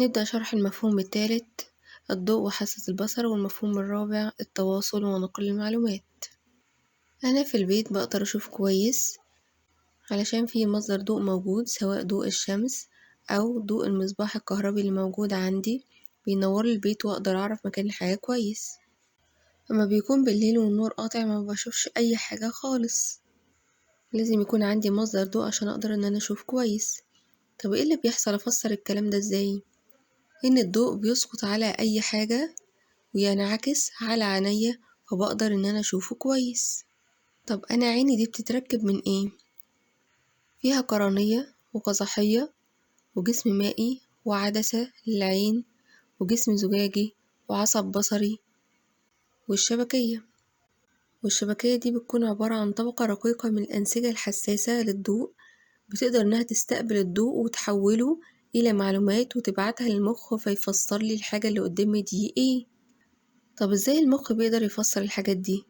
نبدأ شرح المفهوم الثالث: الضوء وحاسة البصر. والمفهوم الرابع: التواصل ونقل المعلومات. أنا في البيت بقدر أشوف كويس علشان في مصدر ضوء موجود، سواء ضوء الشمس أو ضوء المصباح الكهربي اللي موجود عندي بينور لي البيت وأقدر أعرف مكان الحياة كويس. أما بيكون بالليل والنور قاطع ما بشوفش أي حاجة خالص، لازم يكون عندي مصدر ضوء عشان أقدر إن أنا أشوف كويس. طب إيه اللي بيحصل؟ أفسر الكلام ده إزاي؟ إن الضوء بيسقط على أي حاجة وينعكس على عينيا، فبقدر إن أنا أشوفه كويس. طب أنا عيني دي بتتركب من إيه؟ فيها قرنية وقزحية وجسم مائي وعدسة للعين وجسم زجاجي وعصب بصري والشبكية. والشبكية دي بتكون عبارة عن طبقة رقيقة من الأنسجة الحساسة للضوء، بتقدر إنها تستقبل الضوء وتحوله إلى معلومات وتبعتها للمخ فيفسر لي الحاجة اللي قدامي دي إيه. طب إزاي المخ بيقدر يفسر الحاجات دي؟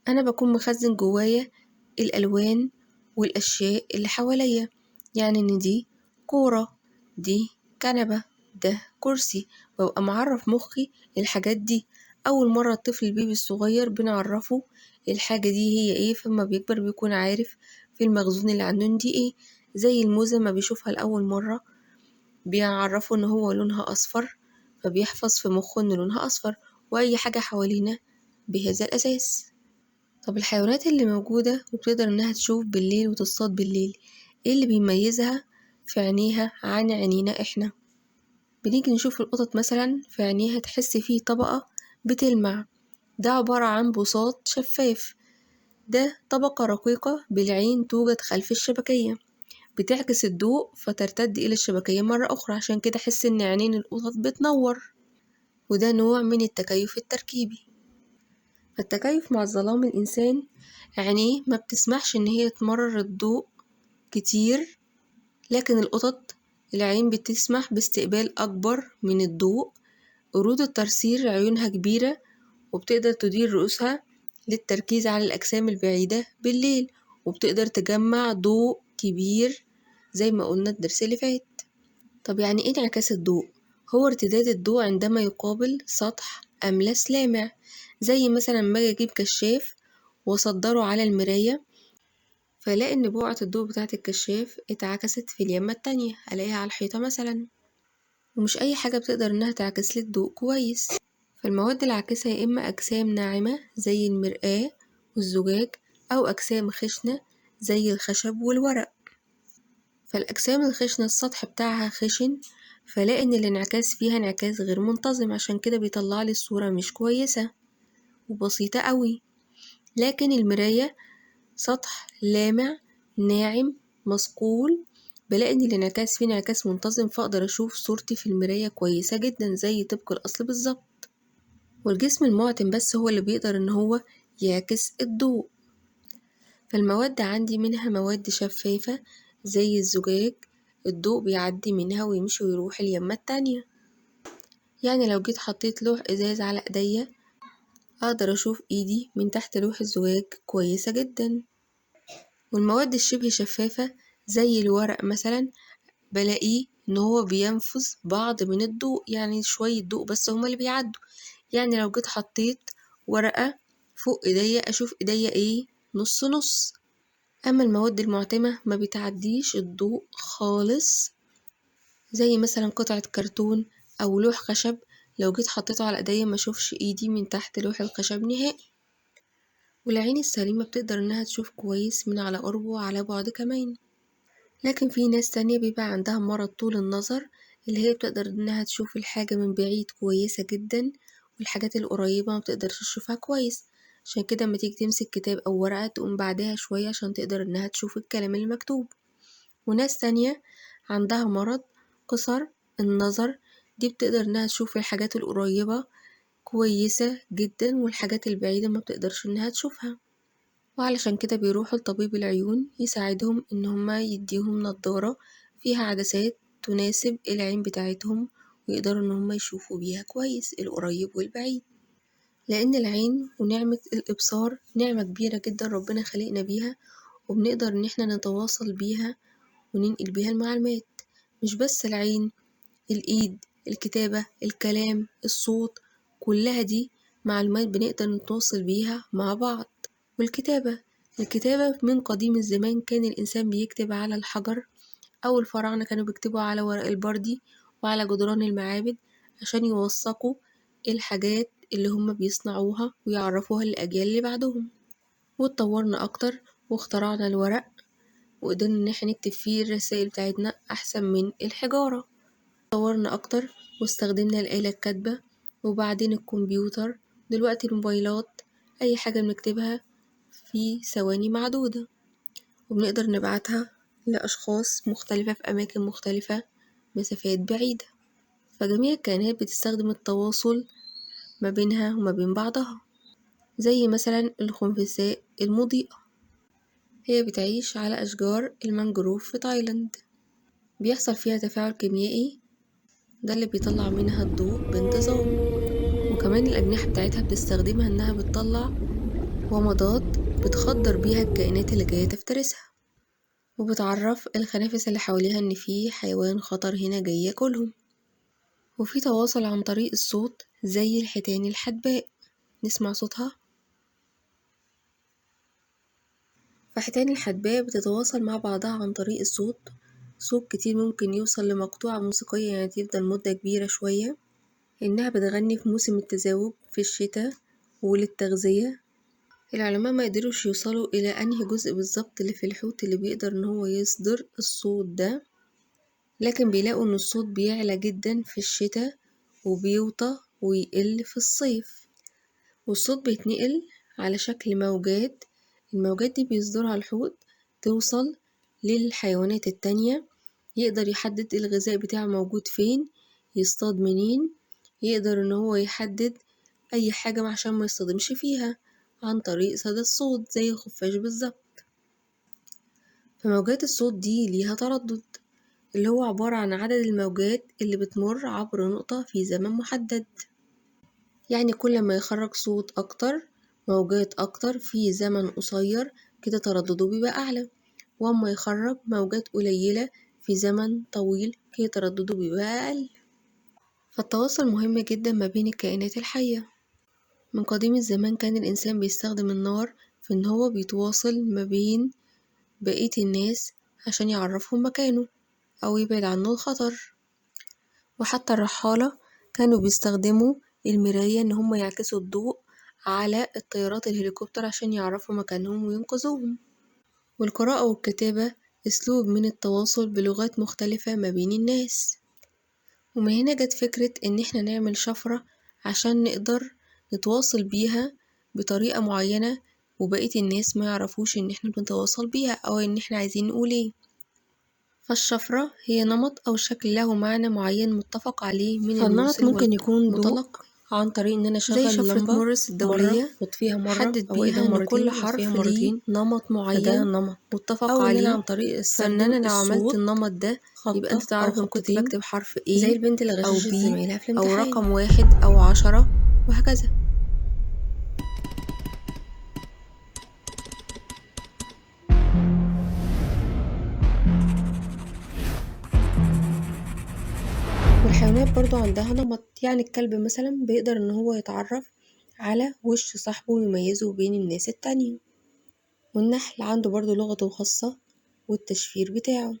أنا بكون مخزن جوايا الألوان والأشياء اللي حواليا، يعني إن دي كورة، دي كنبة، ده كرسي، ببقى معرف مخي الحاجات دي. أول مرة الطفل البيبي الصغير بنعرفه الحاجة دي هي إيه، فما بيكبر بيكون عارف في المخزون اللي عنده دي إيه. زي الموزة ما بيشوفها لأول مرة بيعرفه إن هو لونها أصفر، فبيحفظ في مخه إن لونها أصفر، وأي حاجة حوالينا بهذا الأساس. طب الحيوانات اللي موجودة وبتقدر إنها تشوف بالليل وتصطاد بالليل، إيه اللي بيميزها في عينيها عن عينينا إحنا؟ بنيجي نشوف القطط مثلا، في عينيها تحس فيه طبقة بتلمع، ده عبارة عن بساط شفاف، ده طبقة رقيقة بالعين توجد خلف الشبكية، بتعكس الضوء فترتد إلى الشبكية مرة أخرى، عشان كده أحس إن عينين القطط بتنور، وده نوع من التكيف التركيبي. فالتكيف مع الظلام، الإنسان عينيه ما بتسمحش إن هي تمرر الضوء كتير، لكن القطط العين بتسمح باستقبال أكبر من الضوء. قرود الترسير عيونها كبيرة وبتقدر تدير رؤوسها للتركيز على الأجسام البعيدة بالليل، وبتقدر تجمع ضوء كبير زي ما قلنا الدرس اللي فات. طب يعني إيه انعكاس الضوء؟ هو ارتداد الضوء عندما يقابل سطح أملس لامع، زي مثلا ما أجي أجيب كشاف وأصدره على المراية، فلاقي إن بقعة الضوء بتاعة الكشاف اتعكست في اليمة التانية، ألاقيها على الحيطة مثلا. ومش أي حاجة بتقدر إنها تعكس لي الضوء كويس، فالمواد العاكسة يا إما أجسام ناعمة زي المرآة والزجاج، أو أجسام خشنة زي الخشب والورق. فالأجسام الخشنة السطح بتاعها خشن، فلاقي إن الانعكاس فيها انعكاس غير منتظم، عشان كده بيطلع لي الصورة مش كويسة وبسيطة قوي. لكن المراية سطح لامع ناعم مصقول، بلاقي إن الانعكاس فيه انعكاس منتظم، فأقدر أشوف صورتي في المراية كويسة جدا زي طبق الأصل بالظبط. والجسم المعتم بس هو اللي بيقدر إن هو يعكس الضوء. فالمواد عندي منها مواد شفافة زي الزجاج، الضوء بيعدي منها ويمشي ويروح اليمة التانية، يعني لو جيت حطيت لوح إزاز على إيديا أقدر أشوف إيدي من تحت لوح الزجاج كويسة جدا. والمواد الشبه شفافة زي الورق مثلا، بلاقيه إن هو بينفذ بعض من الضوء، يعني شوية ضوء بس هما اللي بيعدوا، يعني لو جيت حطيت ورقة فوق إيديا أشوف إيديا إيه نص نص. أما المواد المعتمة ما بتعديش الضوء خالص، زي مثلا قطعة كرتون أو لوح خشب، لو جيت حطيته على ايديا ما اشوفش ايدي من تحت لوح الخشب نهائي. والعين السليمة بتقدر انها تشوف كويس من على قرب وعلى بعد كمان. لكن في ناس تانية بيبقى عندها مرض طول النظر، اللي هي بتقدر انها تشوف الحاجة من بعيد كويسة جدا، والحاجات القريبة ما بتقدرش تشوفها كويس، عشان كده لما تيجي تمسك كتاب او ورقة تقوم بعدها شوية عشان تقدر انها تشوف الكلام المكتوب. وناس تانية عندها مرض قصر النظر، دي بتقدر انها تشوف الحاجات القريبة كويسة جدا، والحاجات البعيدة ما بتقدرش انها تشوفها. وعلشان كده بيروحوا لطبيب العيون يساعدهم ان هما يديهم نضارة فيها عدسات تناسب العين بتاعتهم، ويقدروا ان هما يشوفوا بيها كويس القريب والبعيد. لان العين ونعمة الابصار نعمة كبيرة جدا ربنا خلقنا بيها، وبنقدر ان احنا نتواصل بيها وننقل بيها المعلومات. مش بس العين، الايد، الكتابة، الكلام، الصوت، كلها دي معلومات بنقدر نتواصل بيها مع بعض. الكتابة من قديم الزمان كان الإنسان بيكتب على الحجر، أو الفراعنة كانوا بيكتبوا على ورق البردي وعلى جدران المعابد عشان يوثقوا الحاجات اللي هم بيصنعوها ويعرفوها للأجيال اللي بعدهم. واتطورنا أكتر واخترعنا الورق، وقدرنا إن احنا نكتب فيه الرسائل بتاعتنا أحسن من الحجارة. اتطورنا أكتر واستخدمنا الآلة الكاتبة، وبعدين الكمبيوتر، دلوقتي الموبايلات، أي حاجة بنكتبها في ثواني معدودة وبنقدر نبعتها لأشخاص مختلفة في أماكن مختلفة، مسافات بعيدة. فجميع الكائنات بتستخدم التواصل ما بينها وما بين بعضها، زي مثلا الخنفساء المضيئة، هي بتعيش على أشجار المانجروف في تايلاند، بيحصل فيها تفاعل كيميائي، ده اللي بيطلع منها الضوء بانتظام. وكمان الأجنحة بتاعتها بتستخدمها إنها بتطلع ومضات بتخدر بيها الكائنات اللي جاية تفترسها، وبتعرف الخنافس اللي حواليها إن في حيوان خطر هنا جاي ياكلهم. وفي تواصل عن طريق الصوت زي الحيتان الحدباء، نسمع صوتها. فحيتان الحدباء بتتواصل مع بعضها عن طريق الصوت، صوت كتير ممكن يوصل لمقطوعة موسيقية يعني تفضل مدة كبيرة شوية. إنها بتغني في موسم التزاوج في الشتاء وللتغذية. العلماء ما قدروش يوصلوا إلى أنهي جزء بالظبط اللي في الحوت اللي بيقدر إن هو يصدر الصوت ده، لكن بيلاقوا إن الصوت بيعلى جدا في الشتاء وبيوطى ويقل في الصيف. والصوت بيتنقل على شكل موجات، الموجات دي بيصدرها الحوت توصل للحيوانات التانية، يقدر يحدد الغذاء بتاعه موجود فين، يصطاد منين، يقدر إن هو يحدد أي حاجة عشان ما يصطدمش فيها عن طريق صدى الصوت زي الخفاش بالظبط. فموجات الصوت دي ليها تردد، اللي هو عبارة عن عدد الموجات اللي بتمر عبر نقطة في زمن محدد. يعني كل ما يخرج صوت أكتر، موجات أكتر في زمن قصير، كده تردده بيبقى أعلى، وأما يخرج موجات قليلة في زمن طويل كده تردده بيبقى أقل. فالتواصل مهم جدا ما بين الكائنات الحية. من قديم الزمان كان الإنسان بيستخدم النار في إن هو بيتواصل ما بين بقية الناس عشان يعرفهم مكانه أو يبعد عنه الخطر. وحتى الرحالة كانوا بيستخدموا المراية إن هم يعكسوا الضوء على الطيارات الهليكوبتر عشان يعرفوا مكانهم وينقذوهم. والقراءة والكتابة أسلوب من التواصل بلغات مختلفة ما بين الناس. ومن هنا جت فكرة إن احنا نعمل شفرة عشان نقدر نتواصل بيها بطريقة معينة، وبقية الناس ما يعرفوش إن احنا بنتواصل بيها أو إن احنا عايزين نقول ايه. فالشفرة هي نمط أو شكل له معنى معين متفق عليه من المرسل. ممكن يكون مطلق عن طريق إن أنا أشغل شفرة مورس الدولية وأطفيها مرة، حدد بيها إن كل حرف ليه نمط معين، فده نمط متفق عليه عن طريق السرد. فإن أنا لو عملت النمط ده يبقى أنت تعرف إن كنت بكتب حرف A زي البنت اللي غششت زميلها في الامتحان، أو رقم 1 أو 10 وهكذا. والحيوانات برضو عندها نمط، يعني الكلب مثلا بيقدر إن هو يتعرف على وش صاحبه ويميزه بين الناس التانية. والنحل عنده برضو لغته الخاصة والتشفير بتاعه.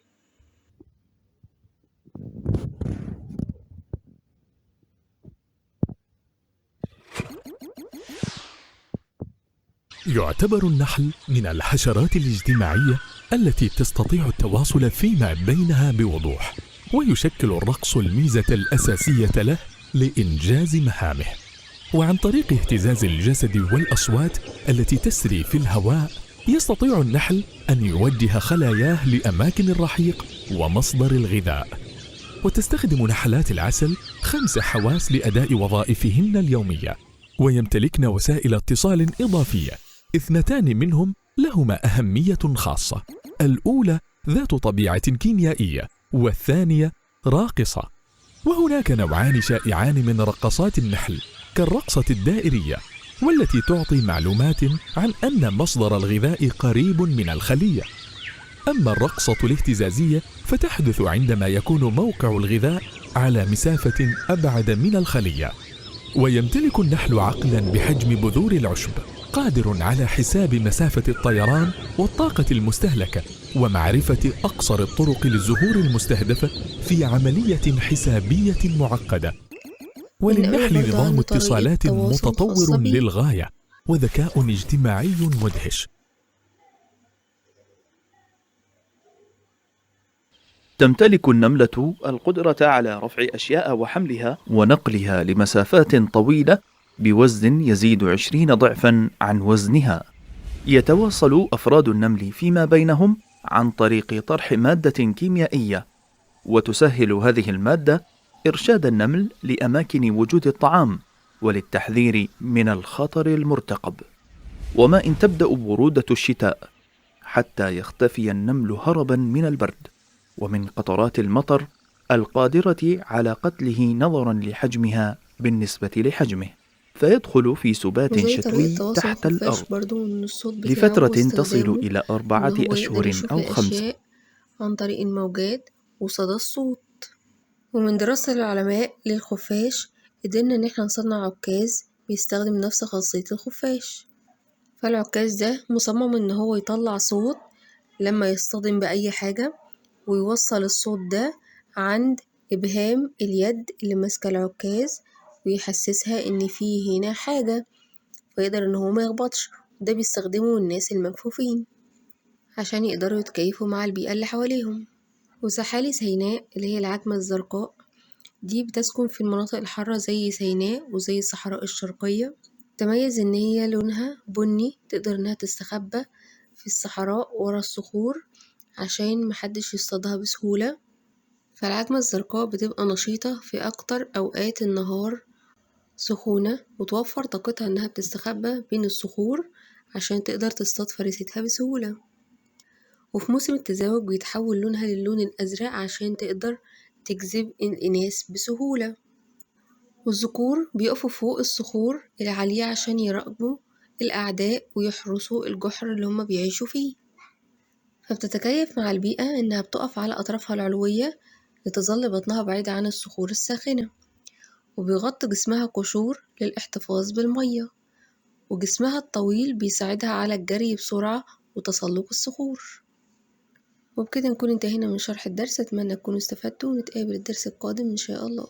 يعتبر النحل من الحشرات الاجتماعية التي تستطيع التواصل فيما بينها بوضوح، ويشكل الرقص الميزة الأساسية له لإنجاز مهامه. وعن طريق اهتزاز الجسد والأصوات التي تسري في الهواء يستطيع النحل أن يوجه خلاياه لأماكن الرحيق ومصدر الغذاء. وتستخدم نحلات العسل 5 حواس لأداء وظائفهن اليومية، ويمتلكن وسائل اتصال إضافية 2 منهم لهما أهمية خاصة، الأولى ذات طبيعة كيميائية والثانية راقصة. وهناك نوعان شائعان من رقصات النحل كالرقصة الدائرية، والتي تعطي معلومات عن أن مصدر الغذاء قريب من الخلية. أما الرقصة الاهتزازية فتحدث عندما يكون موقع الغذاء على مسافة أبعد من الخلية. ويمتلك النحل عقلاً بحجم بذور العشب، قادر على حساب مسافة الطيران والطاقة المستهلكة، ومعرفة أقصر الطرق للزهور المستهدفة في عملية حسابية معقدة. بنقابل وللنحل برضه نظام عنده طريقة اتصالات تواصل خاصة متطور بيه. للغاية، وذكاء اجتماعي مدهش. تمتلك النملة القدرة على رفع أشياء وحملها ونقلها لمسافات طويلة بوزن يزيد 20 ضعفا عن وزنها. يتواصل أفراد النمل فيما بينهم عن طريق طرح مادة كيميائية، وتسهل هذه المادة إرشاد النمل لأماكن وجود الطعام وللتحذير من الخطر المرتقب. وما إن تبدأ برودة الشتاء حتى يختفي النمل هربا من البرد ومن قطرات المطر القادرة على قتله نظرا لحجمها بالنسبة لحجمه، فيدخل في سبات وزي طريقة شتوي تواصل تحت الخفاش الأرض برضه إن الصوت بتاعه لفترة تصل واستخدامه إلى إن 4 هو يقدر أشهر يشوف أو 5. الأشياء عن طريق الموجات وصدى الصوت. ومن دراسة العلماء للخفاش قدرنا إن احنا نصنع عكاز بيستخدم نفس خاصية الخفاش. فالعكاز ده مصمم إن هو يطلع صوت لما يصطدم بأي حاجة، ويوصل الصوت ده عند إبهام اليد اللي ماسكة العكاز ويحسسها إن فيه هنا حاجة، فيقدر إن هو ما يخبطش. ده بيستخدمه الناس المكفوفين عشان يقدروا يتكيفوا مع البيئة اللي حواليهم. وسحالي سيناء اللي هي العجمة الزرقاء دي بتسكن في المناطق الحارة زي سيناء وزي الصحراء الشرقية. تميز إن هي لونها بني، تقدر إنها تستخبى في الصحراء ورا الصخور عشان محدش يصطادها بسهولة. فالعجمة الزرقاء بتبقى نشيطة في أكتر أوقات النهار، سخونة، وتوفر طاقتها إنها بتستخبى بين الصخور عشان تقدر تصطاد فريستها بسهولة. وفي موسم التزاوج بيتحول لونها للون الأزرق عشان تقدر تجذب الإناث بسهولة. والذكور بيقفوا فوق الصخور العالية عشان يراقبوا الأعداء ويحرسوا الجحر اللي هما بيعيشوا فيه. فبتتكيف مع البيئة إنها بتقف على أطرافها العلوية لتظل بطنها بعيدة عن الصخور الساخنة، وبيغطي جسمها قشور للاحتفاظ بالمية، وجسمها الطويل بيساعدها على الجري بسرعة وتسلق الصخور. وبكده نكون انتهينا من شرح الدرس. أتمنى تكونوا استفدتوا، ونتقابل الدرس القادم إن شاء الله.